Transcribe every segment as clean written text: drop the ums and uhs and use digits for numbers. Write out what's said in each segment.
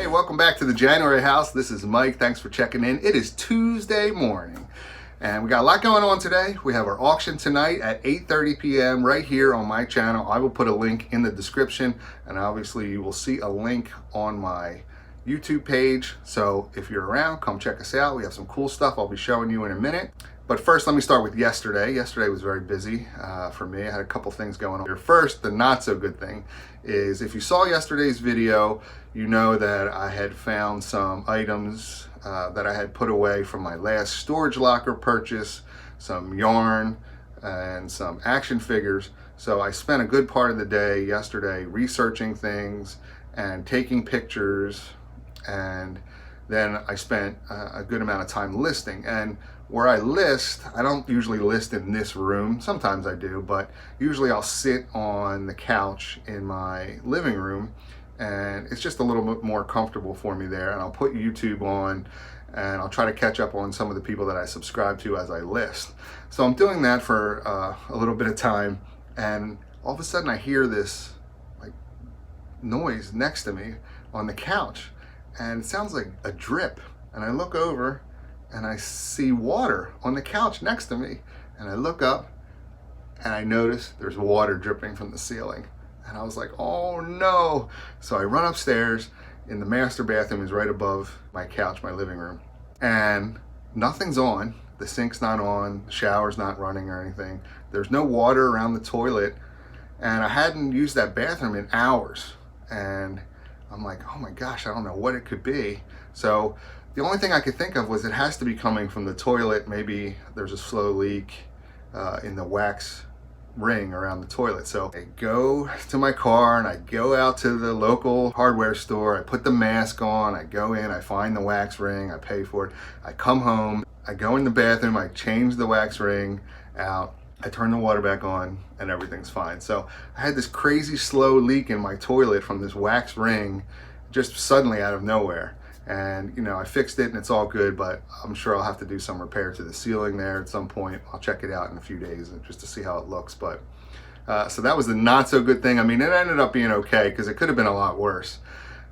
welcome back to the January house. This is Mike. Thanks for checking in. It is Tuesday morning and we got a lot going on today. We have our auction tonight at 8:30 p.m. right here on my channel. I will put a link in the description, and obviously you will see a link on my YouTube page. So if you're around, come check us out. We have some cool stuff I'll be showing you in a minute. But first, let me start with yesterday. Yesterday was very busy for me. I had a couple things going on. First, the not so good thing is if you saw yesterday's video, you know that I had found some items that I had put away from my last storage locker purchase, some yarn and some action figures. So I spent a good part of the day yesterday researching things and taking pictures, and then I spent a good amount of time listing. And where I list, I don't usually list in this room. Sometimes I do, but usually I'll sit on the couch in my living room, and it's just a little bit more comfortable for me there. And I'll put YouTube on and I'll try to catch up on some of the people that I subscribe to as I list. So I'm doing that for a little bit of time, and all of a sudden I hear this like noise next to me on the couch, and it sounds like a drip. And I look over and I see water on the couch next to me, and I look up and I notice there's water dripping from the ceiling. And I was like, oh no. So I run upstairs, and the master bathroom is right above my couch, my living room, and nothing's on. The sink's not on, the shower's not running or anything. There's no water around the toilet, and I hadn't used that bathroom in hours. And I'm like, oh my gosh, I don't know what it could be. So the only thing I could think of was it has to be coming from the toilet. Maybe there's a slow leak in the wax ring around the toilet. So I go to my car and I go out to the local hardware store. I put the mask on, I go in, I find the wax ring, I pay for it. I come home, I go in the bathroom, I change the wax ring out, I turn the water back on, and everything's fine. So I had this crazy slow leak in my toilet from this wax ring just suddenly out of nowhere. And you know, I fixed it and it's all good, but I'm sure I'll have to do some repair to the ceiling there at some point. I'll check it out in a few days just to see how it looks. But so that was the not so good thing. I mean, it ended up being okay because it could have been a lot worse.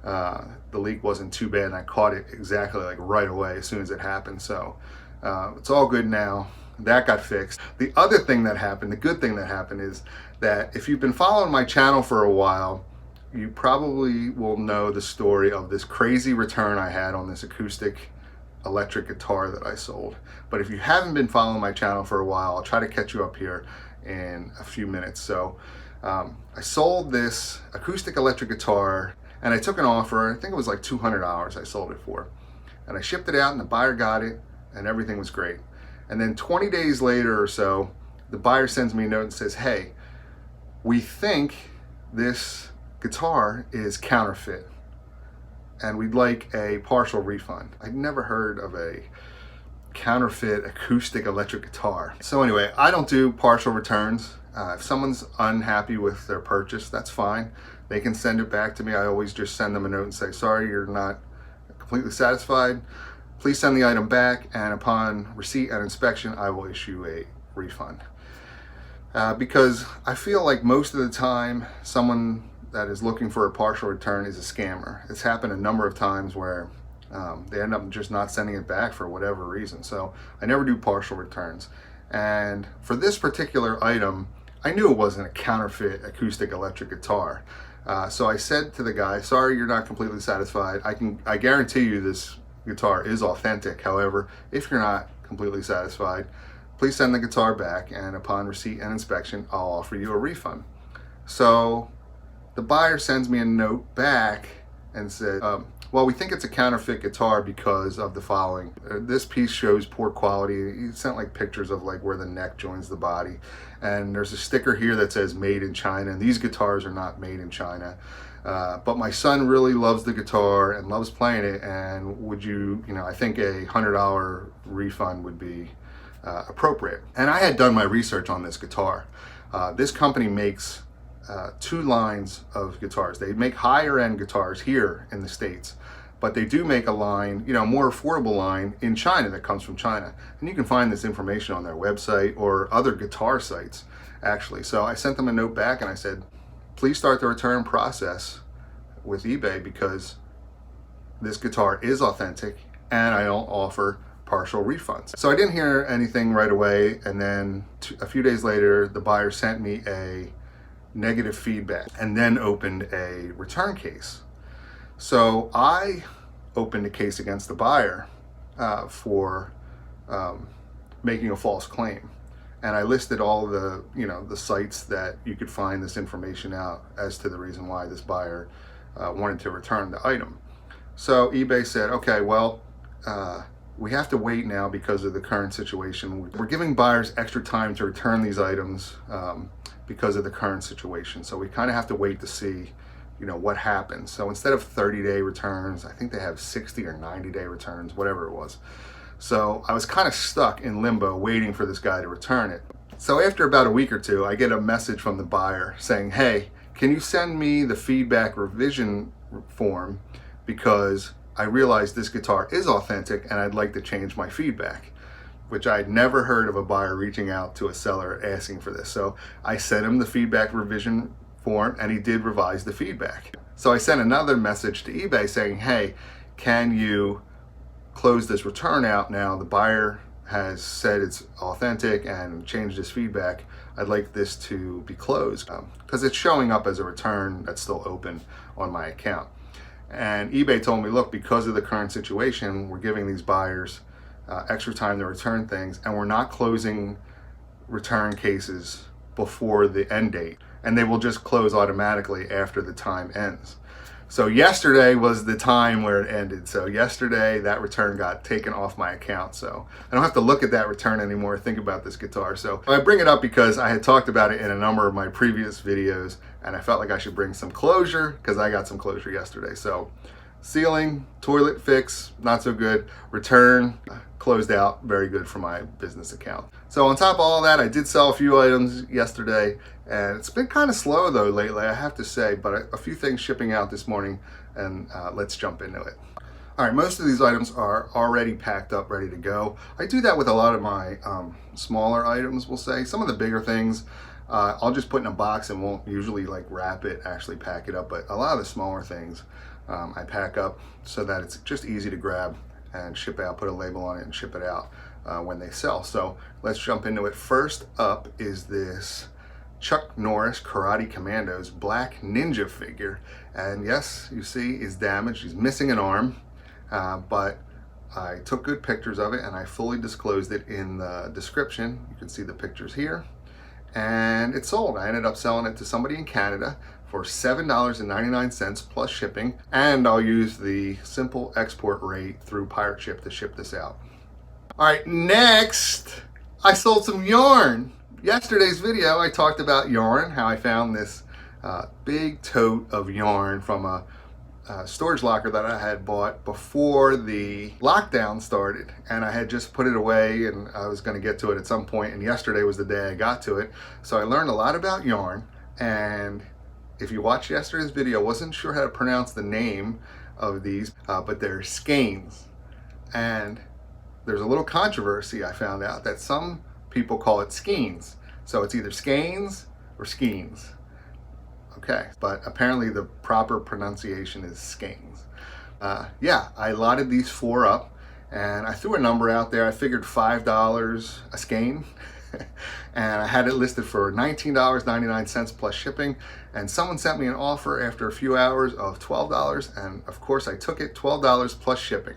The leak wasn't too bad, and I caught it exactly like right away as soon as it happened. So it's all good now. That got fixed. The other thing that happened, the good thing that happened, is that if you've been following my channel for a while, you probably will know the story of this crazy return I had on this acoustic electric guitar that I sold. But if you haven't been following my channel for a while, I'll try to catch you up here in a few minutes. So I sold this acoustic electric guitar, and I took an offer. I think it was like $200 I sold it for. And I shipped it out, and the buyer got it, and everything was great. And then 20 days later or so, the buyer sends me a note and says, hey, we think this guitar is counterfeit and we'd like a partial refund. I'd never heard of a counterfeit acoustic electric guitar. So anyway, I don't do partial returns. If someone's unhappy with their purchase, that's fine. They can send it back to me. I always just send them a note and say, sorry, you're not completely satisfied. Please send the item back, and upon receipt and inspection, I will issue a refund. Because I feel like most of the time, someone that is looking for a partial return is a scammer. It's happened a number of times where they end up just not sending it back for whatever reason. So I never do partial returns. And for this particular item, I knew it wasn't a counterfeit acoustic electric guitar. So I said to the guy, sorry, you're not completely satisfied. I guarantee you this guitar is authentic. However, if you're not completely satisfied, please send the guitar back, and upon receipt and inspection, I'll offer you a refund. So the buyer sends me a note back and said, well, we think it's a counterfeit guitar because of the following. This piece shows poor quality. He sent like pictures of like where the neck joins the body. And there's a sticker here that says made in China. And these guitars are not made in China. But my son really loves the guitar and loves playing it. And would you, I think a $100 refund would be appropriate. And I had done my research on this guitar. This company makes two lines of guitars. They make higher end guitars here in the States, but they do make a line, more affordable line in China that comes from China. And you can find this information on their website or other guitar sites, actually. So I sent them a note back and I said, please start the return process with eBay because this guitar is authentic and I don't offer partial refunds. So I didn't hear anything right away, and then a few days later the buyer sent me a negative feedback and then opened a return case. So I opened a case against the buyer for making a false claim, and I listed all the the sites that you could find this information out as to the reason why this buyer wanted to return the item. So eBay said, okay, well, we have to wait now because of the current situation. We're giving buyers extra time to return these items because of the current situation. So we kind of have to wait to see, what happens. So instead of 30-day returns, I think they have 60 or 90-day returns, whatever it was. So I was kind of stuck in limbo waiting for this guy to return it. So after about a week or two, I get a message from the buyer saying, hey, can you send me the feedback revision form, because I realized this guitar is authentic and I'd like to change my feedback, which I'd never heard of a buyer reaching out to a seller asking for this. So I sent him the feedback revision form and he did revise the feedback. So I sent another message to eBay saying, hey, can you close this return out now? The buyer has said it's authentic and changed his feedback. I'd like this to be closed because it's showing up as a return that's still open on my account. And eBay told me, look, because of the current situation, we're giving these buyers extra time to return things, and we're not closing return cases before the end date, and they will just close automatically after the time ends. So yesterday was the time where it ended. So yesterday that return got taken off my account. So I don't have to look at that return anymore or think about this guitar. So I bring it up because I had talked about it in a number of my previous videos, and I felt like I should bring some closure because I got some closure yesterday. So sealing, toilet fix, not so good. Return, closed out, very good for my business account. So on top of all that, I did sell a few items yesterday, and it's been kind of slow though lately, I have to say, but a few things shipping out this morning, and let's jump into it. All right, most of these items are already packed up, ready to go. I do that with a lot of my smaller items, we'll say. Some of the bigger things, I'll just put in a box and won't usually like wrap it, actually pack it up, but a lot of the smaller things I pack up so that it's just easy to grab and ship out, put a label on it and ship it out when they sell. So let's jump into it. First up is this Chuck Norris Karate Kommandos Black Ninja figure. And yes, you see he's damaged, he's missing an arm, but I took good pictures of it and I fully disclosed it in the description. You can see the pictures here. And it sold. I ended up selling it to somebody in Canada for $7.99 plus shipping, and I'll use the simple export rate through Pirate Ship to ship this out. All right, next, I sold some yarn. Yesterday's video, I talked about yarn, how I found this big tote of yarn from a storage locker that I had bought before the lockdown started, and I had just put it away and I was going to get to it at some point, and yesterday was the day I got to it. So I learned a lot about yarn, and if you watched yesterday's video, wasn't sure how to pronounce the name of these, but they're Skeins. And there's a little controversy. I found out that some people call it Skeins. So it's either Skeins or Skeins. Okay, but apparently the proper pronunciation is Skeins. Yeah, I lotted these 4 up and I threw a number out there. I figured $5 a skein. And I had it listed for $19.99 plus shipping, and someone sent me an offer after a few hours of $12, and of course I took it, $12 plus shipping.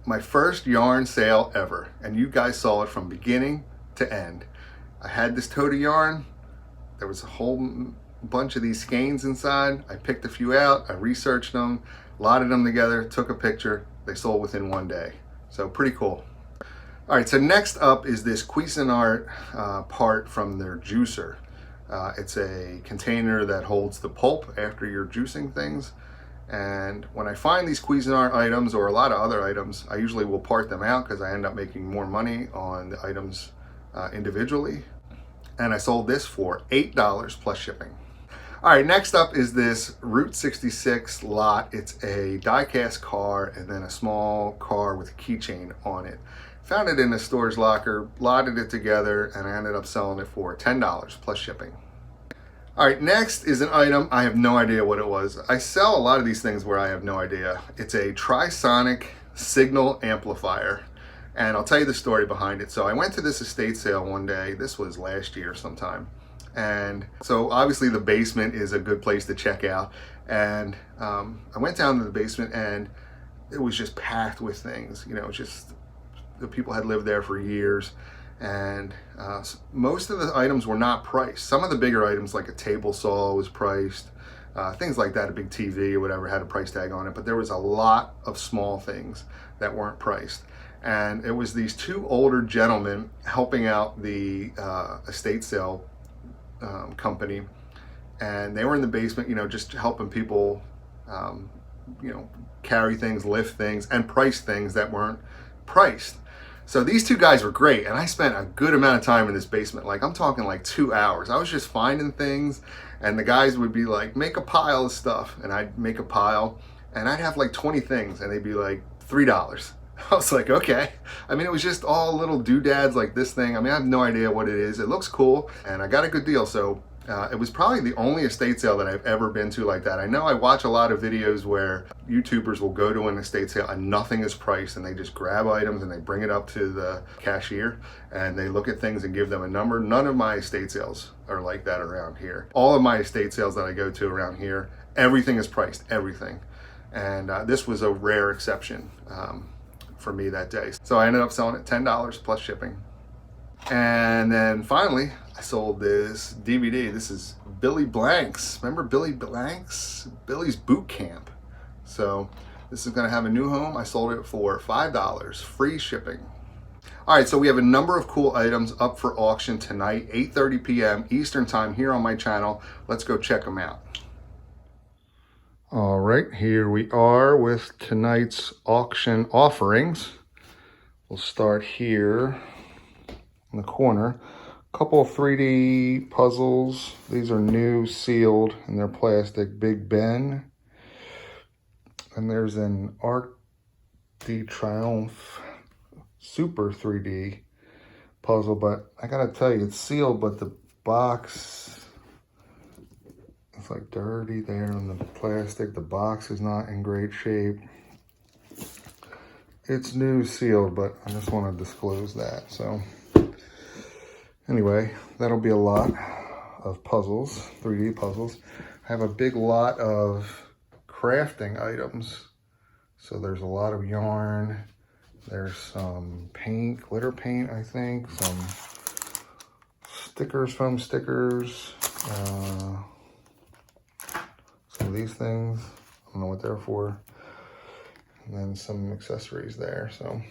My first yarn sale ever, and you guys saw it from beginning to end. I had this tote of yarn, there was a whole bunch of these skeins inside. I picked a few out, I researched them, lotted them together, took a picture, they sold within 1 day. So pretty cool. All right, so next up is this Quisinart part from their juicer. It's a container that holds the pulp after you're juicing things. And when I find these Quisinart items or a lot of other items, I usually will part them out because I end up making more money on the items individually. And I sold this for $8 plus shipping. All right, next up is this Route 66 lot. It's a die-cast car and then a small car with a keychain on it. Found it in a storage locker, lotted it together, and I ended up selling it for $10 plus shipping. All right, next is an item. I have no idea what it was. I sell a lot of these things where I have no idea. It's a trisonic signal amplifier. And I'll tell you the story behind it. So I went to this estate sale one day. This was last year sometime. And so obviously the basement is a good place to check out. And I went down to the basement and it was just packed with things. You know, just the people had lived there for years. And most of the items were not priced. Some of the bigger items like a table saw was priced. Things like that, a big TV or whatever had a price tag on it. But there was a lot of small things that weren't priced. And it was these two older gentlemen helping out the estate sale company, and they were in the basement, you know, just helping people, you know, carry things, lift things, and price things that weren't priced. So these two guys were great, and I spent a good amount of time in this basement. Like, I'm talking like 2 hours. I was just finding things, and the guys would be like, make a pile of stuff, and I'd make a pile, and I'd have like 20 things, and they'd be like $3. I was like, okay. I mean, it was just all little doodads like this thing. I mean, I have no idea what it is. It looks cool, and I got a good deal. So it was probably the only estate sale that I've ever been to like that. I know I watch a lot of videos where YouTubers will go to an estate sale and nothing is priced, and they just grab items and they bring it up to the cashier and they look at things and give them a number. None of my estate sales are like that around here. All of my estate sales that I go to around here, everything is priced, everything. And this was a rare exception for me that day. So I ended up selling it $10 plus shipping. And then finally, I sold this DVD. This is Billy Blanks. Remember Billy Blanks? Billy's Boot Camp. So this is gonna have a new home. I sold it for $5, free shipping. All right, so we have a number of cool items up for auction tonight, 8:30 p.m. Eastern time here on my channel. Let's go check them out. All right, here we are with tonight's auction offerings. We'll start here in the corner. A couple of 3D puzzles. These are new, sealed, and they're plastic. Big Ben. And there's an Arc de Triomphe Super 3D puzzle, but I gotta tell you, it's sealed, but the box, it's like dirty there on the plastic. The box is not in great shape. It's new, sealed, but I just want to disclose that. So anyway, that'll be a lot of puzzles, 3D puzzles. I have a big lot of crafting items. So there's a lot of yarn. There's some paint, glitter paint, I think. Some stickers, foam stickers. Some of these things, I don't know what they're for. And then some accessories there. So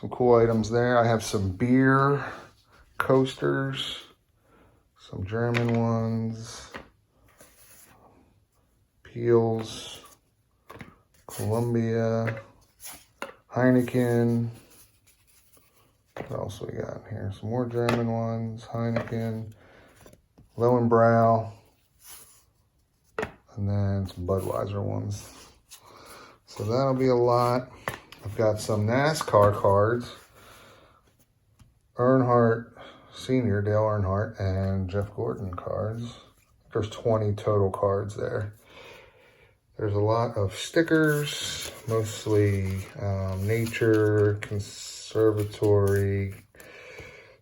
some cool items there. I have some beer coasters, some German ones, Peels, Columbia, Heineken. What else we got here? Some more German ones, Heineken, Lowenbrau, and then some Budweiser ones. So that'll be a lot. I've got some NASCAR cards. Earnhardt Sr., Dale Earnhardt, and Jeff Gordon cards. There's 20 total cards there. There's a lot of stickers, mostly nature, conservatory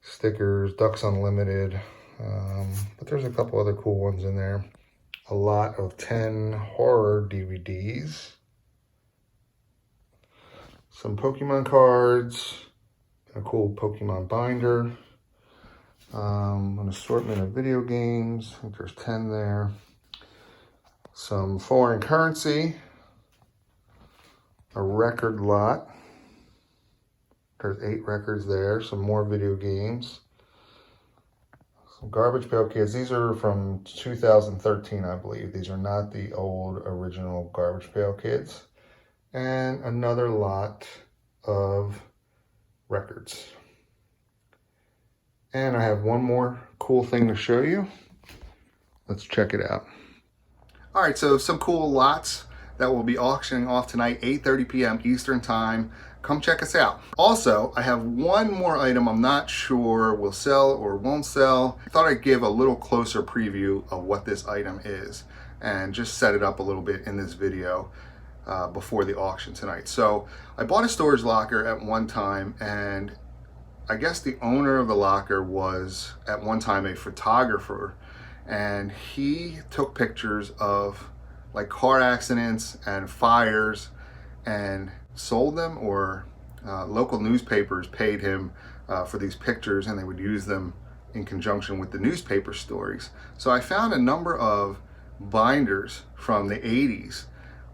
stickers, Ducks Unlimited. But there's a couple other cool ones in there. A lot of 10 horror DVDs. Some Pokemon cards. A cool Pokemon binder. An assortment of video games. I think there's 10 there. Some foreign currency. A record lot. There's 8 records there. Some more video games. Some Garbage Pail Kids. These are from 2013, I believe. These are not the old original Garbage Pail Kids. And another lot of records. And I have one more cool thing to show you. Let's check it out. All right, so some cool lots that will be auctioning off tonight, 8:30 p.m. Eastern time. come check us out. Also, I have one more item I'm not sure will sell or won't sell. I thought I'd give a little closer preview of what this item is and just set it up a little bit in this video before the auction tonight. So I bought a storage locker at one time, and I guess the owner of the locker was at one time a photographer, and he took pictures of like car accidents and fires and sold them, or local newspapers paid him for these pictures, and they would use them in conjunction with the newspaper stories. So I found a number of binders from the 80s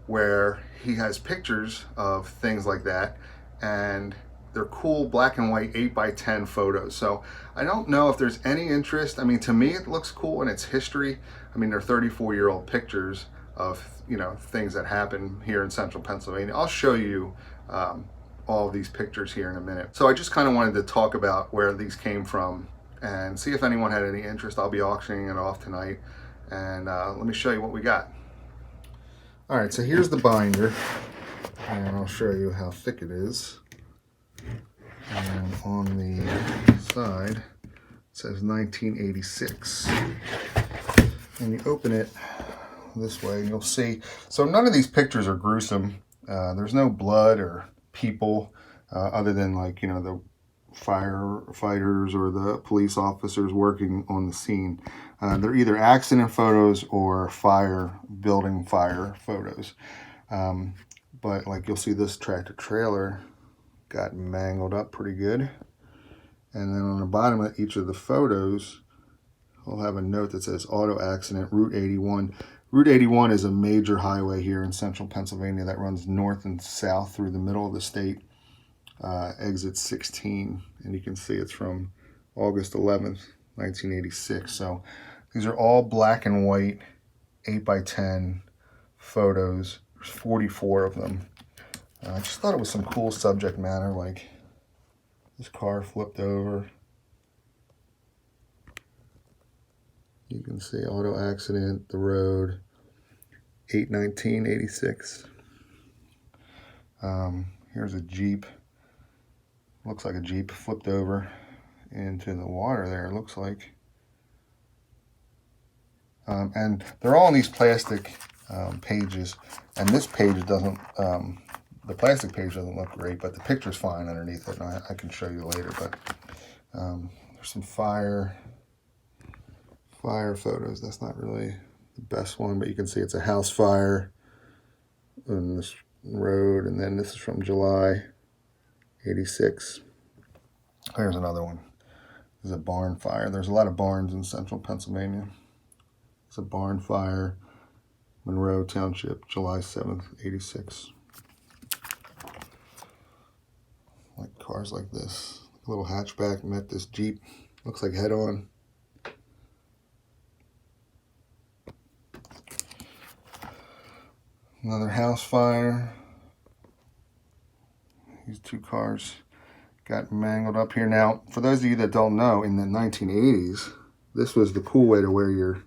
where he has pictures of things like that, and they're cool black and white 8x10 photos. So I don't know if there's any interest. I mean, to me it looks cool and it's history. I mean, they're 34-year-old pictures of, you know, things that happen here in central Pennsylvania. I'll show you all of these pictures here in a minute. So I just kind of wanted to talk about where these came from and see if anyone had any interest. I'll be auctioning it off tonight, and let me show you what we got. All right, so here's the binder, and I'll show you how thick it is. And on the side it says 1986, and you open it this way and you'll see, so none of these pictures are gruesome. There's no blood or people other than, like, you know, the firefighters or the police officers working on the scene. They're either accident photos or building fire photos. But like, you'll see this tractor trailer got mangled up pretty good. And then on the bottom of each of the photos, we'll have a note that says auto accident, Route 81. Route 81 is a major highway here in central Pennsylvania that runs north and south through the middle of the state. Exit 16, and you can see it's from August 11th, 1986. So these are all black and white 8x10 photos. There's 44 of them. I just thought it was some cool subject matter, like this car flipped over. You can see auto accident, the road, 8/19/86. Here's a Jeep. Looks like a Jeep flipped over into the water there, it looks like. And they're all in these plastic pages, and this page doesn't, the plastic page doesn't look great, but the picture's fine underneath it, and I can show you later. But there's some fire photos. That's not really the best one, but you can see it's a house fire on this road, and then this is from July 86. Here's another one. This is a barn fire. There's a lot of barns in central Pennsylvania. It's a barn fire, Monroe Township, July 7th, 86. Like cars like this. A little hatchback met this Jeep. Looks like head-on. Another house fire. These two cars got mangled up here. Now, for those of you that don't know, in the 1980s, this was the cool way to wear your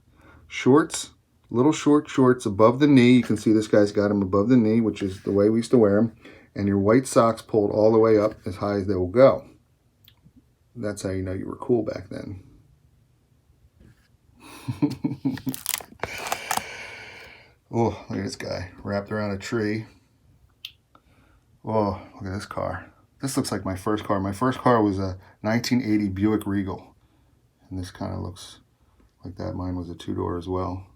shorts, little short shorts above the knee. You can see this guy's got them above the knee, which is the way we used to wear them. And your white socks pulled all the way up as high as they will go. That's how you know you were cool back then. Oh, look at this guy wrapped around a tree. Oh, look at this car. This looks like my first car. My first car was a 1980 Buick Regal. And this kind of looks like that. Mine was a two-door as well.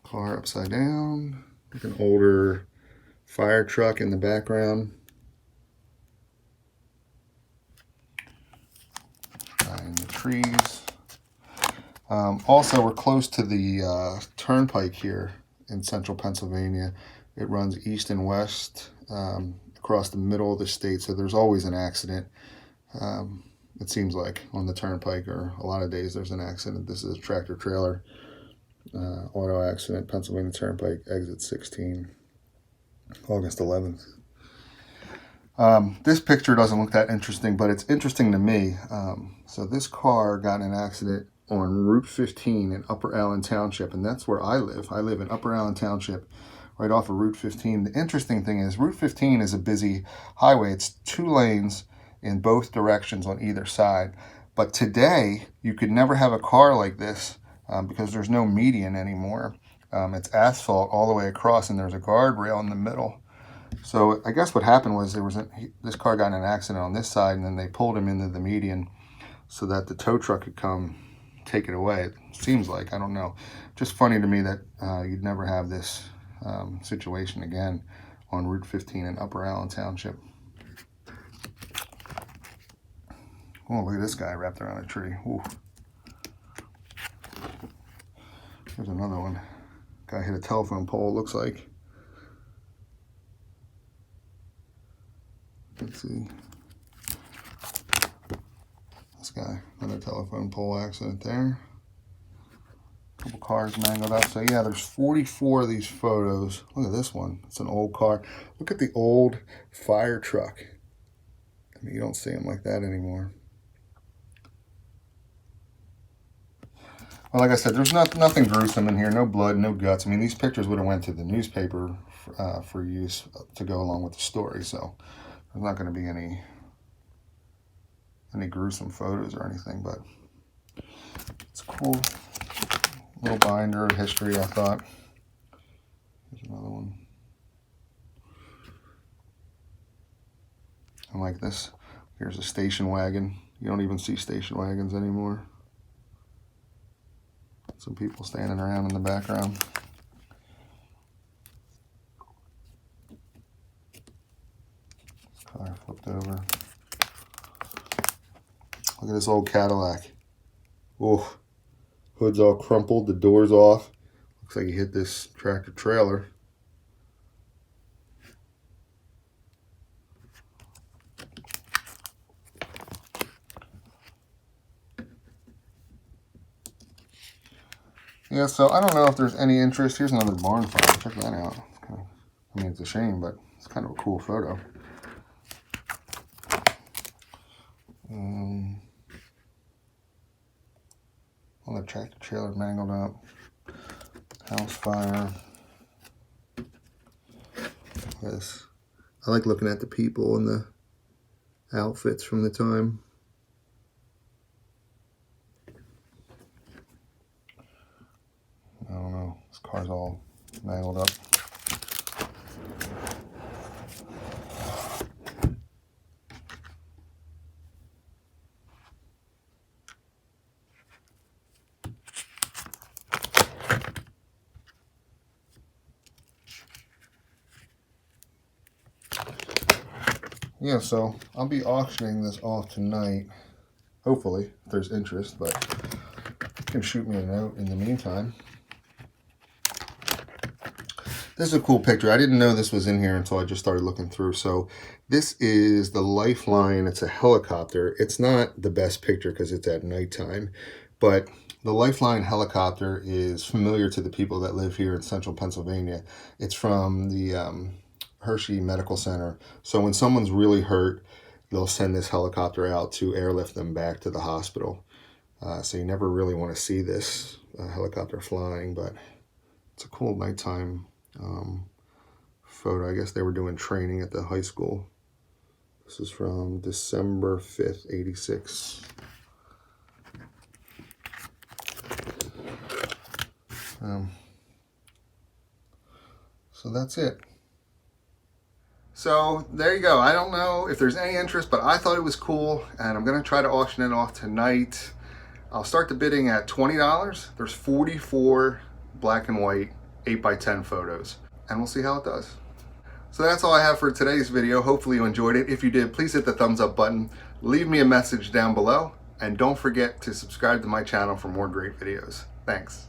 Car upside down. Like an older fire truck in the background. In the trees. Also, we're close to the turnpike here in central Pennsylvania. It runs east and west across the middle of the state, so there's always an accident. It seems like on the turnpike, or a lot of days there's an accident. This is a tractor trailer auto accident, Pennsylvania Turnpike, exit 16, August 11th. This picture doesn't look that interesting, but it's interesting to me. So this car got in an accident on Route 15 in Upper Allen Township, and that's where I live. I live in Upper Allen Township, right off of Route 15. The interesting thing is Route 15 is a busy highway. It's 2 lanes in both directions on either side. But today, you could never have a car like this because there's no median anymore. It's asphalt all the way across, and there's a guardrail in the middle. So I guess what happened was this car got in an accident on this side, and then they pulled him into the median so that the tow truck could come take it away. It seems like, I don't know. Just funny to me that you'd never have this situation again on Route 15 in Upper Allen Township. Oh, look at this guy wrapped around a tree. Ooh. There's another one. Guy hit a telephone pole, it looks like. Let's see. This guy, another telephone pole accident there. A couple cars mangled up. So yeah, there's 44 of these photos. Look at this one. It's an old car. Look at the old fire truck. I mean, you don't see them like that anymore. Well, like I said, there's nothing gruesome in here. No blood, no guts. I mean, these pictures would have went to the newspaper for use to go along with the story. So there's not going to be any gruesome photos or anything. But it's a cool little binder of history, I thought. Here's another one. I like this. Here's a station wagon. You don't even see station wagons anymore. Some people standing around in the background. Car flipped over. Look at this old Cadillac. Oh, hood's all crumpled, the door's off. Looks like he hit this tractor trailer. Yeah, so I don't know if there's any interest. Here's another barn fire. Check that out. I mean, it's a shame, but it's kind of a cool photo. Well, the tractor trailer mangled up. House fire. This. I like looking at the people and the outfits from the time. I don't know. This car's all mangled up. Yeah, so I'll be auctioning this off tonight. Hopefully, if there's interest, but you can shoot me a note in the meantime. This is a cool picture. I didn't know this was in here until I just started looking through. So this is the Lifeline. It's a helicopter. It's not the best picture because it's at nighttime, but the Lifeline helicopter is familiar to the people that live here in central Pennsylvania. It's from the Hershey Medical Center. So when someone's really hurt, they'll send this helicopter out to airlift them back to the hospital. So you never really want to see this helicopter flying, but it's a cool nighttime photo. I guess they were doing training at the high school. This is from December 5th, 86. So that's it. So there you go. I don't know if there's any interest, but I thought it was cool, and I'm going to try to auction it off tonight. I'll start the bidding at $20. There's 44 black and white 8x10 photos, and we'll see how it does. So that's all I have for today's video. Hopefully you enjoyed it. If you did, please hit the thumbs up button, leave me a message down below, and don't forget to subscribe to my channel for more great videos. Thanks.